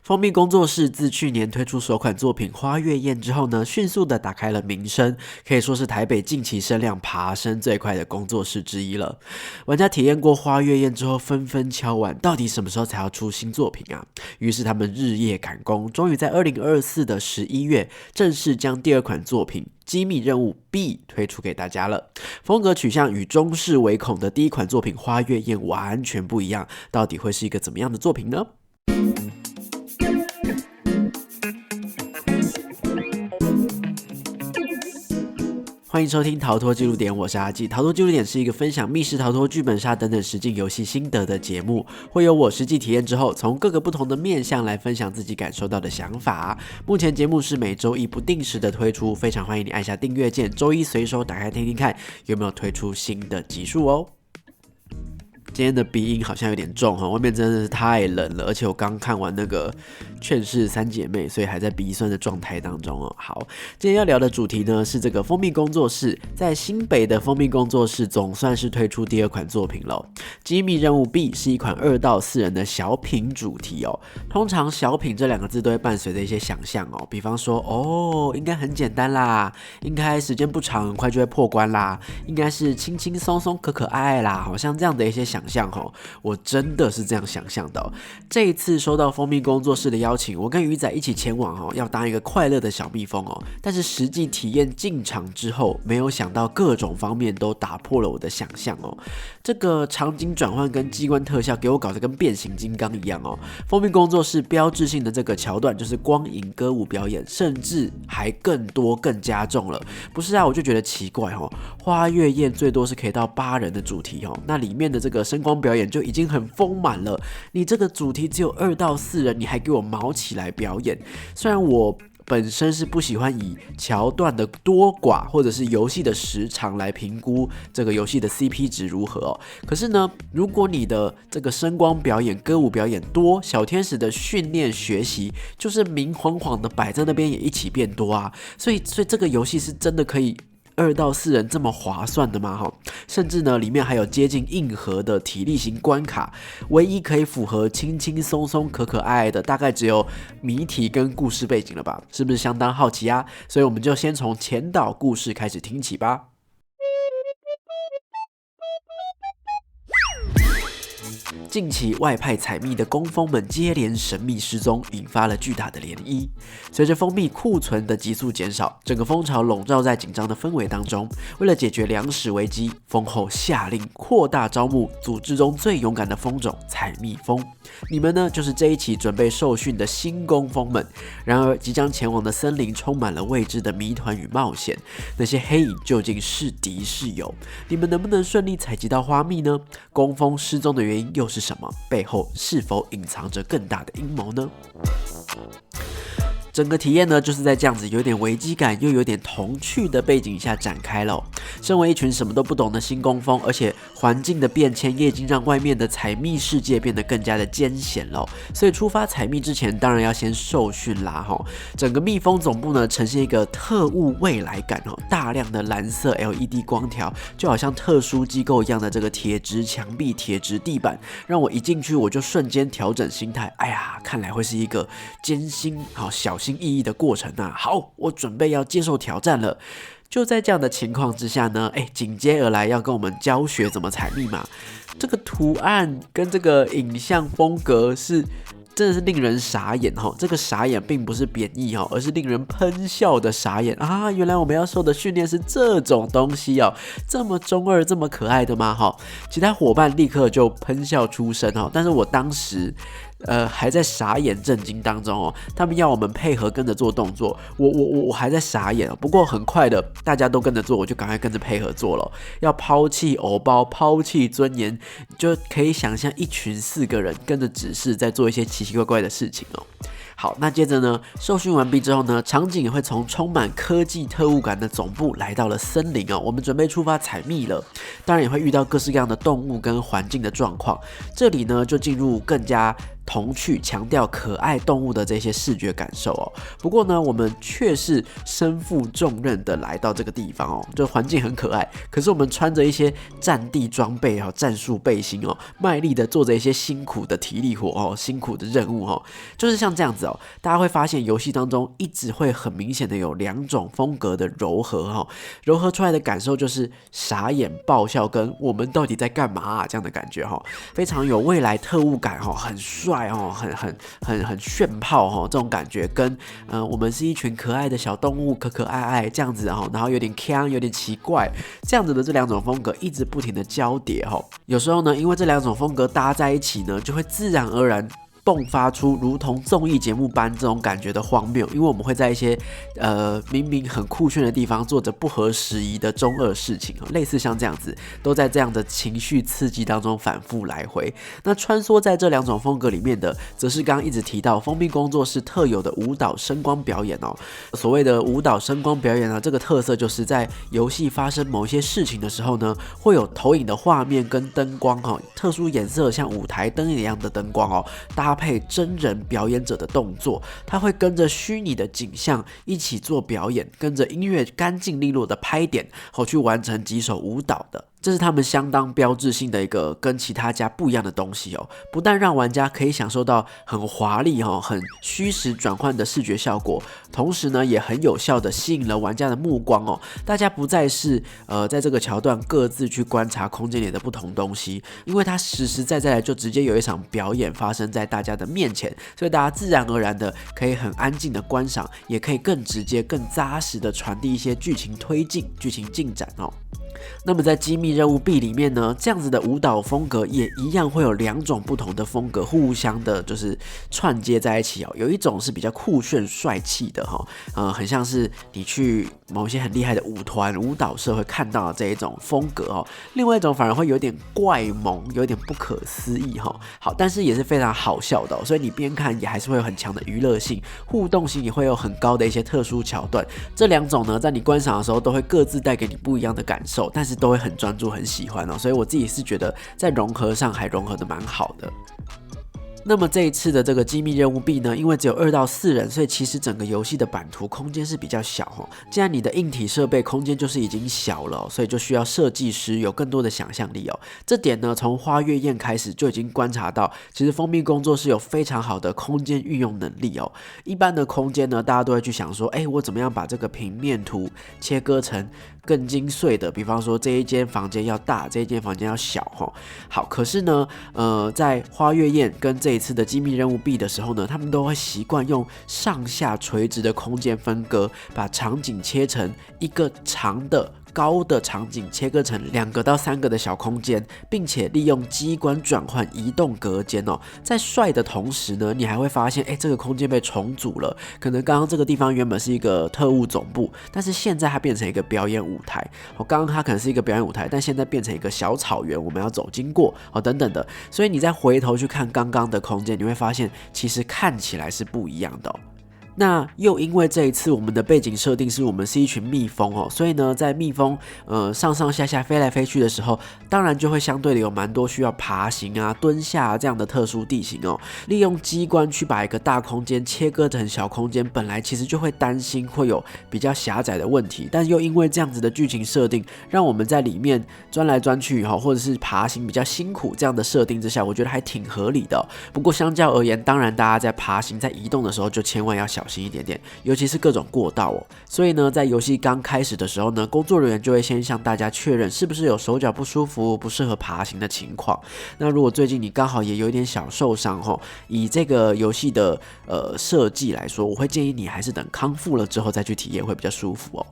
蜂蜜工作室自去年推出首款作品《花月宴》之后呢，迅速的打开了名声，可以说是台北近期声量爬升最快的工作室之一了。玩家体验过《花月宴》之后，纷纷敲碗，到底什么时候才要出新作品啊？于是他们日夜赶工，终于在2024的11月，正式将第二款作品机密任务 B 推出给大家了。风格取向与中式唯恐的第一款作品《花月宴》完全不一样，到底会是一个怎么样的作品呢？欢迎收听逃脱纪录点，我是阿纪。逃脱纪录点是一个分享密室逃脱、剧本杀等等实境游戏心得的节目，会有我实际体验之后，从各个不同的面向来分享自己感受到的想法。目前节目是每周一不定时的推出，非常欢迎你按下订阅键，周一随手打开听听看有没有推出新的集数哦。今天的鼻音好像有点重，外面真的是太冷了，而且我刚看完那个劝世三姐妹，所以还在鼻酸的状态当中哦。好，今天要聊的主题呢是这个蜂蜜工作室，在新北的蜂蜜工作室总算是推出第二款作品了。机密任务 B 是一款2到4人的小品主题哦。通常小品这两个字都会伴随着一些想象哦，比方说应该很简单啦，应该时间不长，很快就会破关啦，应该是轻轻松松可可爱爱啦，好像这样的一些想象哦，我真的是这样想象的哦。这一次收到蜂蜜工作室的邀请，我跟鱼仔一起前往哦，要当一个快乐的小蜜蜂哦。但是实际体验进场之后，没有想到各种方面都打破了我的想象哦。这个场景转换跟机关特效给我搞得跟变形金刚一样哦。蜂蜜工作室标志性的这个桥段就是光影歌舞表演，甚至还更多更加重了。不是啊，我就觉得奇怪哦。花月宴最多是可以到8人的主题哦，那里面的这个声光表演就已经很丰满了，你这个主题只有2到4人，你还给我毛起来表演。虽然我本身是不喜欢以桥段的多寡或者是游戏的时长来评估这个游戏的 CP 值如何哦，可是呢，如果你的这个声光表演、歌舞表演多，小天使的训练学习就是明晃晃的摆在那边也一起变多啊，所以这个游戏是真的可以2到4人这么划算的吗？甚至呢，里面还有接近硬核的体力型关卡，唯一可以符合轻轻松松、可可爱爱的，大概只有谜题跟故事背景了吧？是不是相当好奇啊？所以我们就先从前导故事开始听起吧。近期外派采蜜的工蜂们接连神秘失踪，引发了巨大的涟漪。随着蜂蜜库存的急速减少，整个蜂巢笼罩在紧张的氛围当中。为了解决粮食危机，蜂后下令扩大招募组织中最勇敢的蜂种——采蜜蜂。你们呢，就是这一期准备受训的新工蜂们。然而，即将前往的森林充满了未知的谜团与冒险。那些黑影究竟是敌是友？你们能不能顺利采集到花蜜呢？工蜂失踪的原因又是什么？背后是否隐藏着更大的阴谋呢？整个体验呢，就是在这样子有点危机感又有点童趣的背景下展开了。身为一群什么都不懂的新工蜂，而且环境的变迁也已经让外面的采蜜世界变得更加的艰险了。所以出发采蜜之前，当然要先受训啦。整个蜜蜂总部呢，呈现一个特务未来感哦，大量的蓝色 LED 光条，就好像特殊机构一样的这个铁质墙壁、铁质地板，让我一进去我就瞬间调整心态。哎呀，看来会是一个艰辛小心翼翼的过程啊！好，我准备要接受挑战了。就在这样的情况之下呢，紧接而来要跟我们教学怎么采蜜嘛。这个图案跟这个影像风格真的是令人傻眼哈！这个傻眼并不是贬义哈，而是令人喷笑的傻眼啊！原来我们要受的训练是这种东西哦，这么中二、这么可爱的吗？哈，其他伙伴立刻就喷笑出声哈，但是我当时还在傻眼震惊当中哦，他们要我们配合跟着做动作，我还在傻眼哦。不过很快的，大家都跟着做，我就赶快跟着配合做了。要抛弃偶包，抛弃尊严，就可以想象一群4个人跟着指示在做一些奇奇怪怪的事情哦。好，那接着呢，受训完毕之后呢，场景也会从充满科技特务感的总部来到了森林哦，我们准备出发采蜜了。当然也会遇到各式各样的动物跟环境的状况，这里呢就进入更加童趣、强调可爱动物的这些视觉感受哦。不过呢，我们却是身负重任的来到这个地方哦，就环境很可爱，可是我们穿着一些战地装备哦、战术背心哦，卖力的做着一些辛苦的体力活哦、辛苦的任务哦，就是像这样子哦。大家会发现游戏当中一直会很明显的有2种风格的柔和哦，柔和出来的感受就是傻眼、爆笑跟我们到底在干嘛啊这样的感觉哦，非常有未来特务感哦，很帅哦，很炫炮哦，这种感觉跟我们是一群可爱的小动物，可可爱爱这样子哦，然后有点鏘，有点奇怪，这样子的这2种风格一直不停的交叠哦。有时候呢，因为这2种风格搭在一起呢，就会自然而然迸发出如同综艺节目般这种感觉的荒谬，因为我们会在一些明明很酷炫的地方做着不合时宜的中二事情，类似像这样子，都在这样的情绪刺激当中反复来回。那穿梭在这2种风格里面的，则是刚刚一直提到封闭工作室特有的舞蹈声光表演哦。所谓的舞蹈声光表演呢，这个特色就是在游戏发生某些事情的时候呢，会有投影的画面跟灯光哦，特殊颜色像舞台灯一样的灯光哦，搭配真人表演者的动作，他会跟着虚拟的景象一起做表演，跟着音乐干净利落的拍点，去完成几首舞蹈的。这是他们相当标志性的一个跟其他家不一样的东西哦，不但让玩家可以享受到很华丽哦、很虚实转换的视觉效果，同时呢也很有效的吸引了玩家的目光哦。大家不再是在这个桥段各自去观察空间里的不同东西，因为它实实在在的就直接有一场表演发生在大家的面前，所以大家自然而然的可以很安静的观赏，也可以更直接、更扎实的传递一些剧情推进、剧情进展哦。那么在机密任务 B 里面呢，这样子的舞蹈风格也一样会有2种不同的风格互相的就是串接在一起哦。有一种是比较酷炫帅气的很像是你去某些很厉害的舞团舞蹈社会看到的这一种风格哦。另外一种反而会有点怪萌，有点不可思议好，但是也是非常好笑的所以你边看也还是会有很强的娱乐性，互动性也会有很高的一些特殊桥段。这2种呢，在你观赏的时候都会各自带给你不一样的感受，但是都会很专注、很喜欢所以我自己是觉得在融合上还融合的蛮好的。那么这一次的这个机密任务 B 呢，因为只有2到4人，所以其实整个游戏的版图空间是比较小既然你的硬体设备空间就是已经小了所以就需要设计师有更多的想象力这点呢，从花月宴开始就已经观察到，其实封闭工作室有非常好的空间运用能力一般的空间呢，大家都会去想说，我怎么样把这个平面图切割成更精碎的，比方说这一间房间要大，这一间房间要小好，可是呢，在花月宴跟这一次的机密任务 B 的时候呢，他们都会习惯用上下垂直的空间分割，把场景切成一个长的高的场景切割成2个到3个的小空间，并且利用机关转换移动隔间在帅的同时呢，你还会发现这个空间被重组了，可能刚刚这个地方原本是一个特务总部，但是现在它变成一个表演舞台刚刚它可能是一个表演舞台，但现在变成一个小草原，我们要走经过等等的，所以你再回头去看刚刚的空间，你会发现其实看起来是不一样的那又因为这一次我们的背景设定是我们是一群蜜蜂所以呢，在蜜蜂上上下下飞来飞去的时候，当然就会相对的有蛮多需要爬行啊、蹲下这样的特殊地形利用机关去把一个大空间切割成小空间，本来其实就会担心会有比较狭窄的问题，但又因为这样子的剧情设定，让我们在里面钻来钻去或者是爬行比较辛苦这样的设定之下，我觉得还挺合理的不过相较而言，当然大家在爬行在移动的时候就千万要小心一点点，尤其是各种过道所以呢，在游戏刚开始的时候呢，工作人员就会先向大家确认是不是有手脚不舒服、不适合爬行的情况。那如果最近你刚好也有一点小受伤以这个游戏的设计来说，我会建议你还是等康复了之后再去体验会比较舒服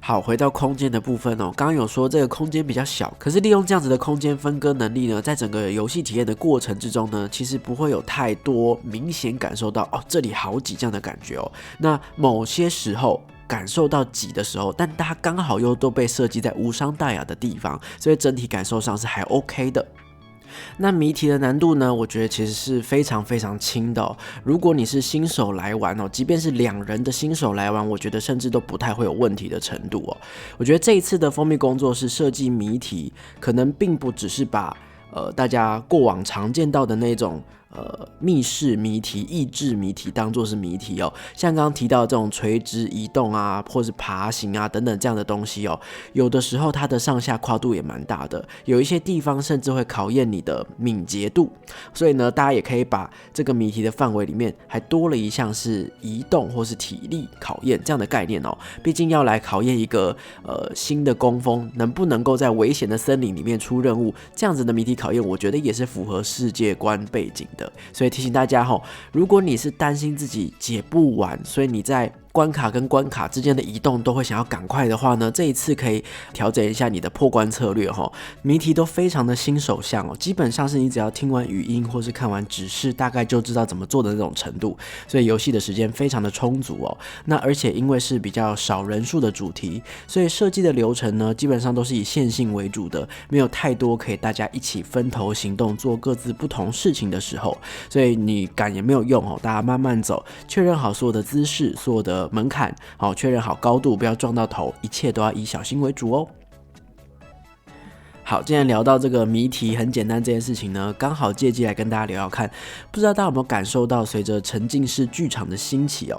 好，回到空间的部分刚刚有说这个空间比较小，可是利用这样子的空间分割能力呢，在整个游戏体验的过程之中呢，其实不会有太多明显感受到这里好挤这样的感觉那某些时候感受到挤的时候，但它刚好又都被设计在无伤大雅的地方，所以整体感受上是还 OK 的。那谜题的难度呢，我觉得其实是非常非常轻的如果你是新手来玩即便是2人的新手来玩，我觉得甚至都不太会有问题的程度我觉得这一次的封闭工作室设计谜题，可能并不只是把大家过往常见到的那种密室谜题、益智谜题当作是谜题哦。像刚刚提到这种垂直移动啊，或是爬行啊等等这样的东西哦，有的时候它的上下跨度也蛮大的，有一些地方甚至会考验你的敏捷度。所以呢，大家也可以把这个谜题的范围里面还多了一项是移动或是体力考验这样的概念哦。毕竟要来考验一个新的工蜂能不能够在危险的森林里面出任务，这样子的谜题考验，我觉得也是符合世界观背景的。所以提醒大家如果你是担心自己解不完，所以你在关卡跟关卡之间的移动都会想要赶快的话呢，这一次可以调整一下你的破关策略谜题都非常的新手向基本上是你只要听完语音或是看完指示，大概就知道怎么做的那种程度，所以游戏的时间非常的充足那而且因为是比较少人数的主题，所以设计的流程呢，基本上都是以线性为主的，没有太多可以大家一起分头行动做各自不同事情的时候，所以你赶也没有用大家慢慢走，确认好所有的姿势，所有的门槛，确认好高度，不要撞到头，一切都要以小心为主哦。好，既然聊到这个谜题很简单这件事情呢，刚好借机来跟大家聊聊看，不知道大家有没有感受到，随着沉浸式剧场的兴起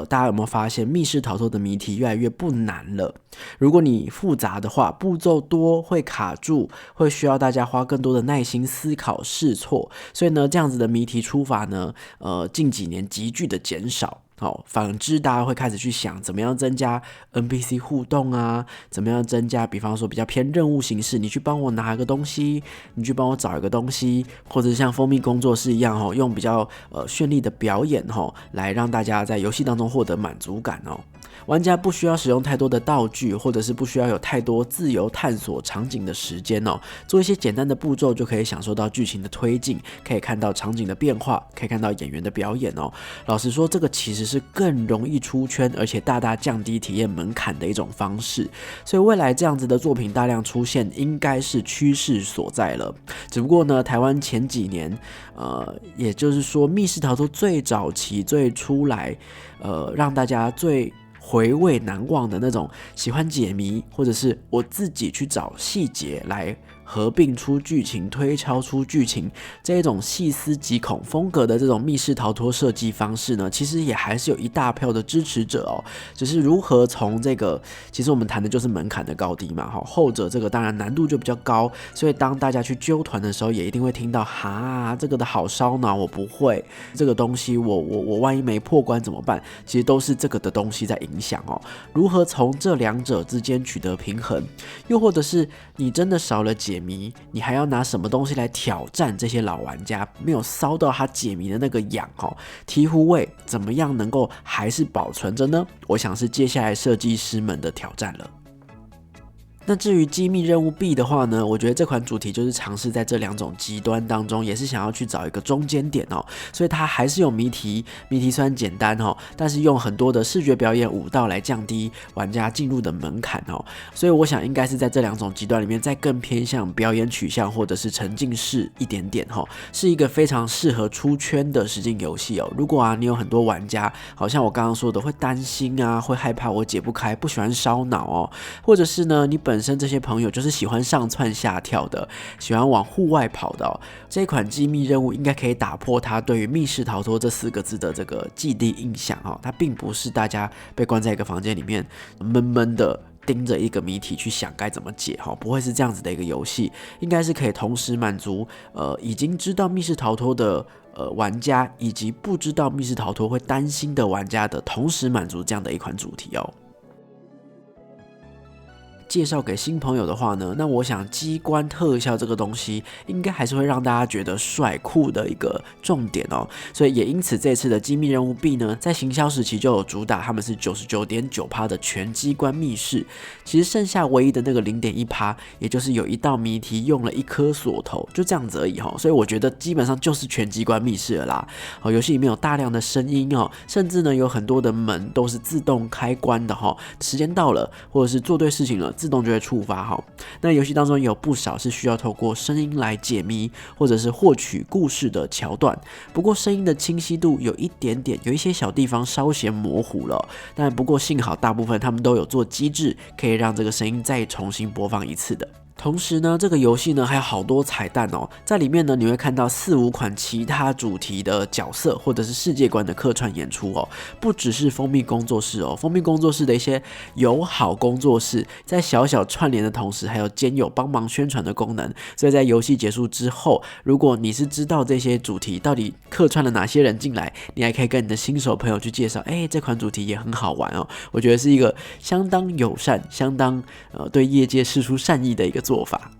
大家有没有发现密室逃脱的谜题越来越不难了？如果你复杂的话，步骤多，会卡住，会需要大家花更多的耐心思考试错，所以呢，这样子的谜题出法呢，近几年急剧的减少。反之大家会开始去想怎么样增加 NPC 互动啊，怎么样增加比方说比较偏任务形式，你去帮我拿一个东西，你去帮我找一个东西，或者像蜂蜜工作室一样用比较绚丽的表演来让大家在游戏当中获得满足感玩家不需要使用太多的道具，或者是不需要有太多自由探索场景的时间做一些简单的步骤就可以享受到剧情的推进，可以看到场景的变化，可以看到演员的表演老实说，这个其实是更容易出圈，而且大大降低体验门槛的一种方式。所以未来这样子的作品大量出现，应该是趋势所在了。只不过呢，台湾前几年，也就是说密室逃脱最早期最出来，让大家最回味难忘的那种喜欢解谜，或者是我自己去找细节来合并出剧情、推敲出剧情这一种细思极恐风格的这种密室逃脱设计方式呢，其实也还是有一大票的支持者只是如何从这个，其实我们谈的就是门槛的高低嘛后者这个当然难度就比较高，所以当大家去揪团的时候，也一定会听到这个的好烧脑，我不会这个东西，我万一没破关怎么办？其实都是这个的东西在影响如何从这两者之间取得平衡，又或者是你真的少了解谜，你还要拿什么东西来挑战这些老玩家没有烧到他解谜的那个痒醍醐味，怎么样能够还是保存着呢？我想是接下来设计师们的挑战了。那至于机密任务 B 的话呢，我觉得这款主题就是尝试在这两种极端当中，也是想要去找一个中间点所以它还是有谜题虽然简单但是用很多的视觉表演舞蹈来降低玩家进入的门槛所以我想应该是在这两种极端里面再更偏向表演取向或者是沉浸式一点点是一个非常适合出圈的实境游戏如果你有很多玩家，好像我刚刚说的会担心会害怕我解不开，不喜欢烧脑或者是呢你本身这些朋友就是喜欢上蹿下跳的，喜欢往户外跑的这一款机密任务应该可以打破他对于密室逃脱这4个字的这个既定印象它并不是大家被关在一个房间里面闷闷的盯着一个谜题去想该怎么解不会是这样子的一个游戏，应该是可以同时满足已经知道密室逃脱的玩家以及不知道密室逃脱会担心的玩家的同时满足这样的一款主题介绍给新朋友的话呢，那我想机关特效这个东西应该还是会让大家觉得帅酷的一个重点所以也因此这次的机密任务 B 呢，在行销时期就有主打他们是 99.9% 的全机关密室，其实剩下唯一的那个 0.1%， 也就是有一道谜题用了一颗锁头，就这样子而已所以我觉得基本上就是全机关密室了啦游戏里面有大量的声音甚至呢有很多的门都是自动开关的时间到了或者是做对事情了，自动就会触发那游戏当中也有不少是需要透过声音来解谜或者是获取故事的桥段，不过声音的清晰度有一些小地方稍显模糊了，但不过幸好大部分他们都有做机制可以让这个声音再重新播放一次的。同时呢，这个游戏呢还有好多彩蛋哦，在里面呢你会看到4-5款其他主题的角色或者是世界观的客串演出哦，不只是蜂蜜工作室哦，蜂蜜工作室的一些友好工作室在小小串联的同时，还有兼有帮忙宣传的功能，所以在游戏结束之后，如果你是知道这些主题到底客串了哪些人进来，你还可以跟你的新手朋友去介绍，这款主题也很好玩哦，我觉得是一个相当友善、相当对业界释出善意的一个做法。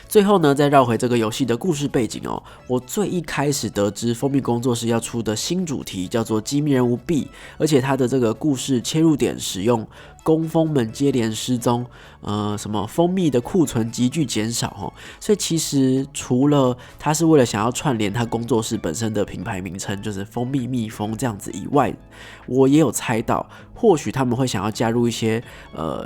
最后呢，再绕回这个游戏的故事背景哦，我最一开始得知蜂蜜工作室要出的新主题叫做机密任务 B， 而且它的这个故事切入点使用工蜂们接连失踪，什么蜂蜜的库存急剧减少哦，所以其实除了它是为了想要串联它工作室本身的品牌名称，就是蜂蜜蜜蜂这样子以外，我也有猜到，或许他们会想要加入一些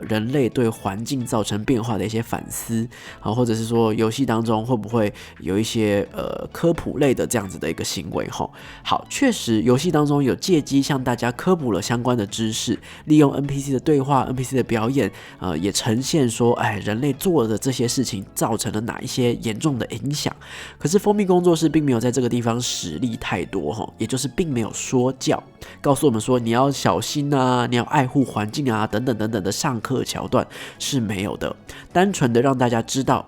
人类对环境造成变化的一些反思，或者是说游戏当中会不会有一些科普类的这样子的一个行为哈。好，确实游戏当中有借机向大家科普了相关的知识，利用 NPC 的对话、NPC 的表演，也呈现说，人类做的这些事情造成了哪一些严重的影响。可是蜂蜜工作室并没有在这个地方使力太多哈，也就是并没有说教，告诉我们说你要小心啊，你要爱护环境啊，等等等等的上课桥段是没有的，单纯的让大家知道。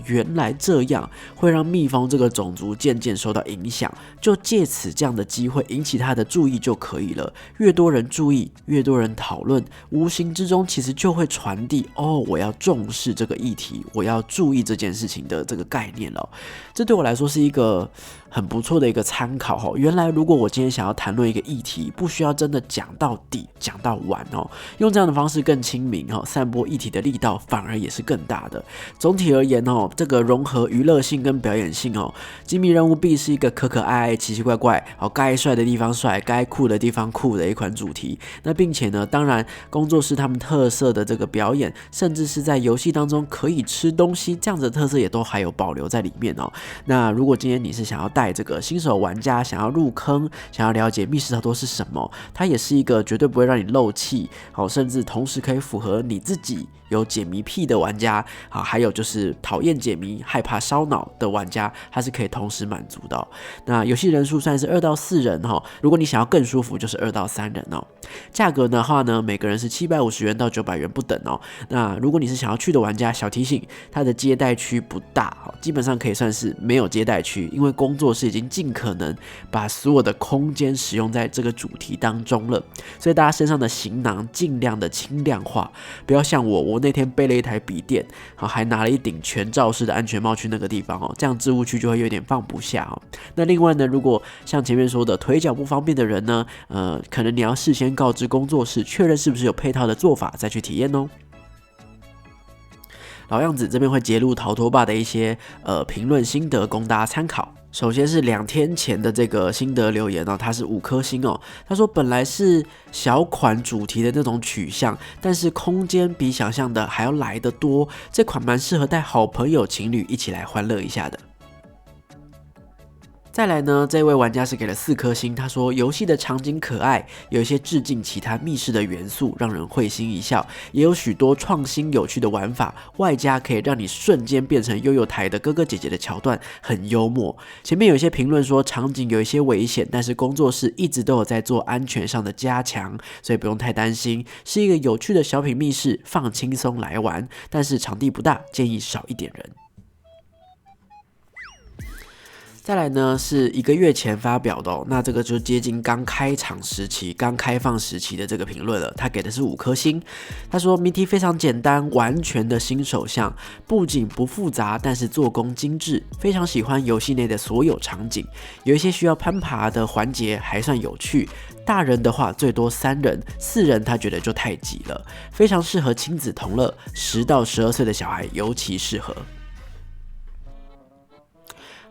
原来这样会让蜜蜂这个种族渐渐受到影响，就借此这样的机会引起他的注意就可以了。越多人注意，越多人讨论，无形之中其实就会传递我要重视这个议题，我要注意这件事情的这个概念了。这对我来说是一个很不错的一个参考。原来如果我今天想要谈论一个议题，不需要真的讲到底讲到完用这样的方式更亲民散播议题的力道反而也是更大的。总体而言这个融合娱乐性跟表演性机密任务 B 是一个可可爱爱、奇奇怪怪该帅的地方帅，该酷的地方酷的一款主题。那并且呢，当然工作室他们特色的这个表演，甚至是在游戏当中可以吃东西这样子的特色也都还有保留在里面那如果今天你是想要带这个新手玩家想要入坑，想要了解密室逃脱是什么，它也是一个绝对不会让你漏气甚至同时可以符合你自己有解谜癖的玩家还有就是讨厌解谜、害怕烧脑的玩家，它是可以同时满足的那游戏人数算是2到4人如果你想要更舒服，就是2到3人价格的话呢，每个人是750元到900元不等那如果你是想要去的玩家，小提醒，它的接待区不大基本上可以算是没有接待区，因为工作室已经尽可能把所有的空间使用在这个主题当中了，所以大家身上的行囊尽量的轻量化，不要像我那天背了一台笔电还拿了一顶全罩式的安全帽去那个地方这样置物区就会有点放不下那另外呢，如果像前面说的腿脚不方便的人呢，可能你要事先告知工作室，确认是不是有配套的做法再去体验老样子，这边会揭露逃脱吧的一些评论心得供大家参考。首先是2天前的这个心得留言它是5颗星他说本来是小款主题的那种取向，但是空间比想象的还要来得多，这款蛮适合带好朋友情侣一起来欢乐一下的。再来呢，这位玩家是给了4颗星，他说游戏的场景可爱，有一些致敬其他密室的元素，让人会心一笑，也有许多创新有趣的玩法，外加可以让你瞬间变成悠悠台的哥哥姐姐的桥段，很幽默。前面有一些评论说场景有一些危险，但是工作室一直都有在做安全上的加强，所以不用太担心，是一个有趣的小品密室，放轻松来玩，但是场地不大，建议少一点人。再来呢是1个月前发表的那这个就接近刚开场时期、刚开放时期的这个评论了，他给的是5颗星。他说谜题非常简单，完全的新手向，布景不复杂，但是做工精致，非常喜欢游戏内的所有场景，有一些需要攀爬的环节还算有趣。大人的话最多3人，4人他觉得就太挤了，非常适合亲子同乐，10到12岁的小孩尤其适合。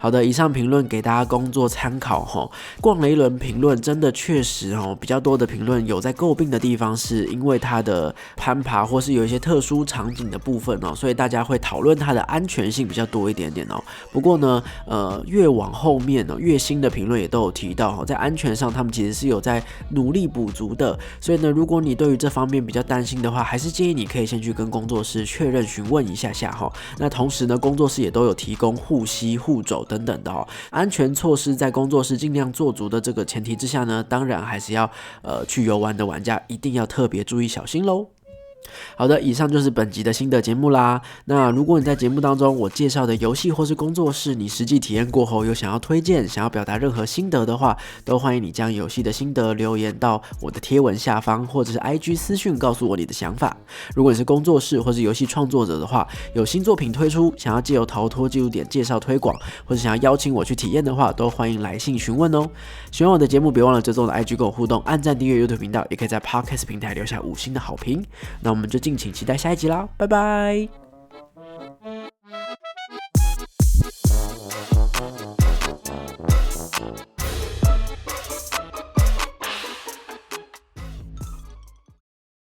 好的，以上评论给大家工作参考齁。逛了一轮评论，真的确实比较多的评论有在诟病的地方，是因为它的攀爬或是有一些特殊场景的部分所以大家会讨论它的安全性比较多一点点不过呢，越往后面越新的评论也都有提到在安全上他们其实是有在努力补足的。所以呢，如果你对于这方面比较担心的话，还是建议你可以先去跟工作室确认询问一下下那同时呢，工作室也都有提供护膝、护肘等等的安全措施，在工作室尽量做足的这个前提之下呢，当然还是要去游玩的玩家一定要特别注意小心咯。好的，以上就是本集的心得节目啦。那如果你在节目当中我介绍的游戏或是工作室，你实际体验过后有想要推荐、想要表达任何心得的话，都欢迎你将游戏的心得留言到我的贴文下方，或者是 IG 私讯告诉我你的想法。如果你是工作室或是游戏创作者的话，有新作品推出，想要借由逃脱纪录点介绍推广，或者想要邀请我去体验的话，都欢迎来信询问哦。喜欢我的节目，别忘了追踪我的 IG 跟我互动，按赞订阅 YouTube 频道，也可以在 Podcast 平台留下5星的好评。那我们就敬请期待下一集啦，拜拜。